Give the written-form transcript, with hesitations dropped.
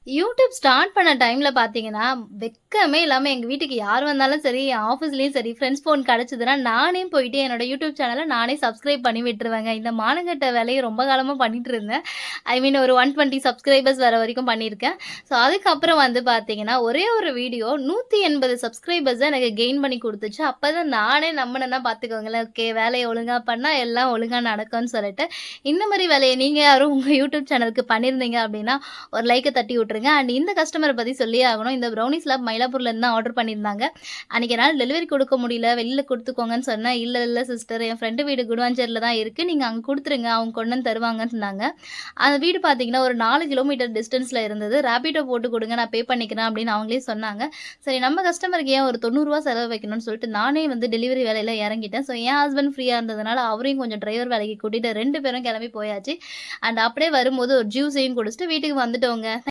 YouTube start பண்ண டைம்ல பார்த்தீங்கன்னா, வெட்கமே இல்லாம எங்க வீட்டுக்கு யார் வந்தாலும் சரி, என் ஆஃபீஸ்லயும் சரி, ஃப்ரெண்ட்ஸ் ஃபோன் கிடைச்சதுன்னா, நானே போயிட்டு என்னோட யூடியூப் சேனல நானே சப்ஸ்கிரைப் பண்ணி விட்டுருவேங்க. இந்த மானங்கெட்ட வேலைய ரொம்ப காலமா பண்ணிட்டு இருந்தேன். ஐ மீன் ஒரு 120 சப்ஸ்கிரைபர்ஸ் வர வரைக்கும் பண்ணியிருக்கேன். ஸோ அதுக்கப்புறம் வந்து பார்த்தீங்கன்னா, ஒரே ஒரு வீடியோ 180 சப்ஸ்கிரைபர்ஸ எனக்கு கெயின் பண்ணி குடுத்துச்சு. அப்பதான் நானே நம்புனேன்னா பார்த்துக்கோங்களேன். ஓகே வேலைய ஒழுங்கா பண்ணா எல்லாம் ஒழுங்கா நடக்கும்னு சொல்லிட்டு, இந்த மாரி வேலைய நீங்க யாரும் உங்க யூடியூப் சேனலுக்கு பண்ணியிருந்தீங்க அப்டின்னா, ஒரு லைக்க தட்டி விட்டுருங்க. அண்ட் இந்த கஸ்டமர பத்தி சொல்லியே ஆகணும். இந்த ப்ரௌனீஸ் லேப் மயிலாப்பூர்லேருந்து தான் ஆர்டர் பண்ணியிருந்தாங்க. அன்னைக்கு என்னால டெலிவரி குடுக்க முடியல. வெளில குடுத்துக்கோங்கன்னு சொன்னேன். இல்ல சிஸ்டர் என் ஃப்ரெண்டு வீடு குடுவாஞ்சேரில தான் இருக்கு. நீங்க அங்க குடுத்துருங்க. அவங்க கொண்டு வந்து தருவாங்கன்னு சொன்னாங்க. அந்த வீடு பார்த்தீங்கன்னா, ஒரு 4 கிலோமீட்டர் டிஸ்டன்ஸ்ல இருந்தது. ரேபிடோ போட்டு குடுங்க. நான் பே பண்ணிக்கிறேன் அப்படின்னு அவங்களே சொன்னாங்க. சரி நம்ம கஸ்டமருக்கு ஏன் ஒரு ரூ. 90 செலவு வைக்கணும்னு சொல்லிட்டு நானே வந்து டெலிவரி வேலையில இறங்கிட்டேன். ஸோ என் ஹஸ்பண்ட் ஃப்ரீயா இருந்ததுனால அவரையும் கொஞ்சம் டிரைவர் வேலைக்கு கூட்டிட்டு 2 பேரும் கிளம்பி போயாச்சு. அண்ட் அப்படியே வரும்போது ஒரு ஜூஸையும் குடிச்சுட்டு வீட்டுக்கு வந்துட்டோங்க.